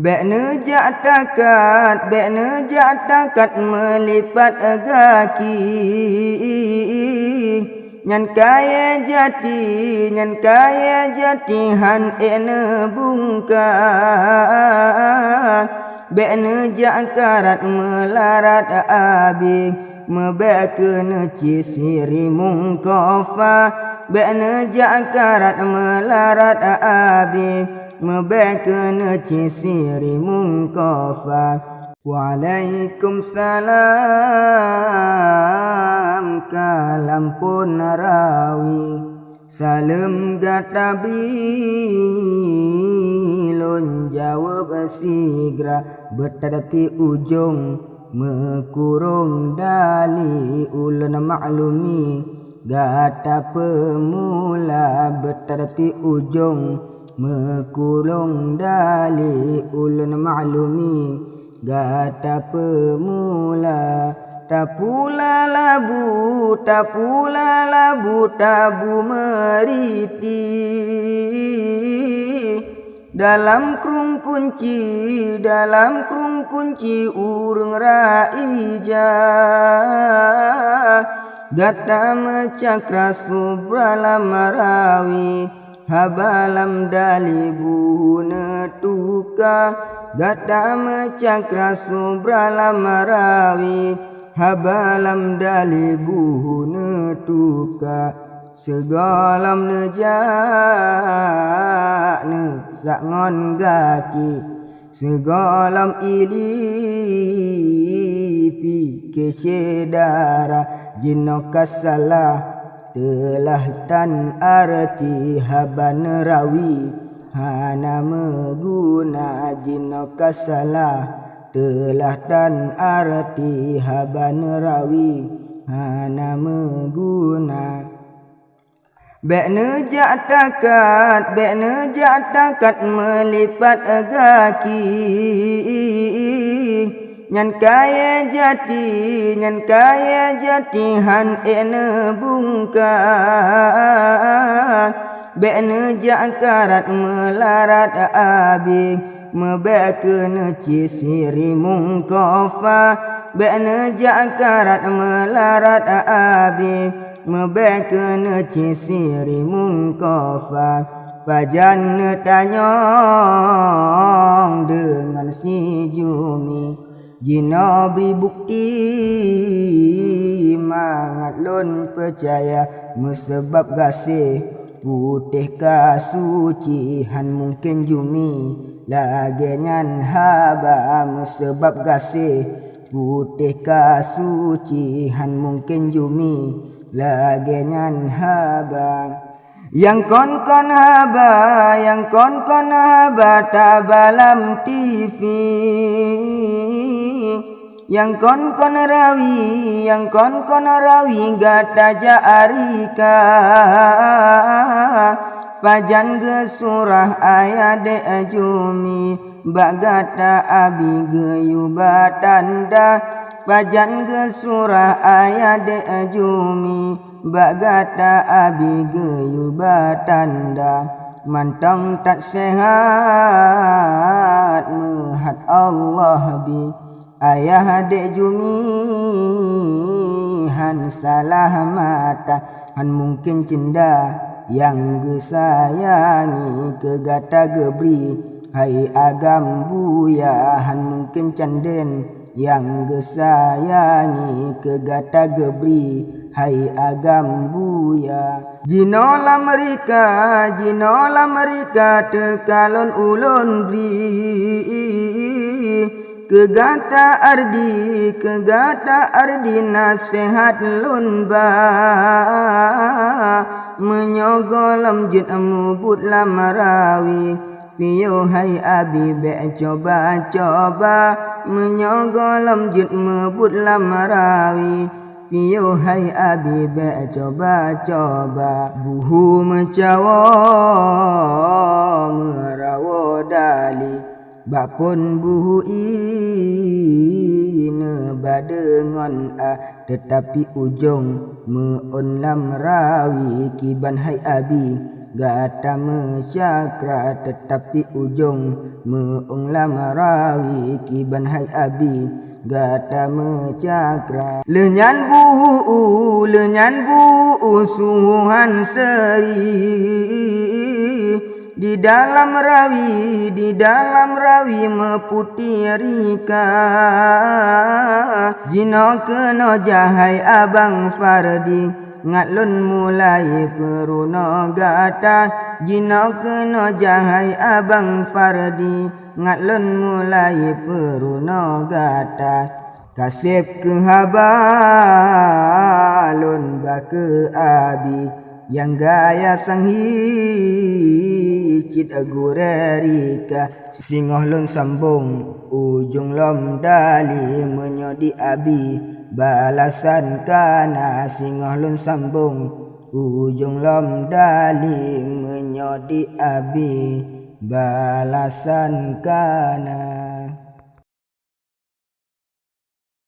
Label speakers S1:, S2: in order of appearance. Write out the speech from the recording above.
S1: Bek nejak takat melipat gaki. Nyan kaya jati han ene bungkak. Bek nejak karat melarat abi. Mebek kena cisiri mungkofa. Bek nejak karat melarat abi. Mebek kena cisiri mungkofa. Waalaikumsalam kalam pun rawi. Salam gatabi lon jawab sigra. Bertadapi ujung mekurung dali ulun maklumi. Gata pemula bertadapi ujung mekurung dali ulun maklumi. Gata pemula tapula labu tabu meriti. Dalam krung kunci urung raija. Gata macakra subralam marawi. Habalam dalibu netuka. Gata macakra subralam marawi. Habalam dalibu netuka. Segalam nejak nesak ngon gaki. Segalam ilipi kesedara. Jinokas salah telah tan arti haban rawi. Hana meguna jinokas salah telah tan arti haban rawi. Hana meguna. Bek nejak takat melipat gaki. Nyan kaya jati han ene bungkak. Bek nejak karat melarat abi. Mebek kena cisiri mungkofa. Bek nejak karat melarat abi. Mebek kena cisiri mungkofa. Pajan tanyong dengan si Jumi. Jino beri bukti mangat lon percaya. Mesebab gasih putih kasuci han mungkin Jumi. Lagenyan haba mesebab gasih putih kasuci han mungkin Jumi. Lagenyan haba. Yang kon haba tabalam TV. Yang kon rawi gata jaarika. Pajan ge surah ayat de Jumi. Bagata abi geyuba tanda. Pajan ge surah ayat de Jumi. Bagata abi geyuba tanda. Mantang tak sehat mehat Allah bi. Ayah dek Jumi han salah mata. Han mungkin cinda yang gesayangi kegata gebri. Hai agam buya han mungkin canden yang gesayangi kegata gebri. Hai agam buya. Jinola mereka tekalon ulun beri. Kegata ardi nasihat lun ba. Menyogolam jin mubut lamarawi. Piyo hai abi be coba. Menyogolam jin mubut lamarawi. Piyo hai abi be coba. Buhu mencawa merawo dali. Bakpun buhu ine badengon tetapi ujung meon lam rawi kiban hai abi. gata mencakra tetapi ujung meung lama rawi kiban hai abi gata mencakra lenyan bu suhan seri di dalam rawi meputih rika jino kena jahai abang Fardi ngatlun mulai peruno gata jino kena jahai abang Fardi ngatlun mulai peruno gata kasep ke habalun bake abi yang gaya sanghi cit agurerika singoh lun sambung ujung lom dali menyodi abi balasan kana singoh lun sambung ujung lom dali menyodi abi balasan kana.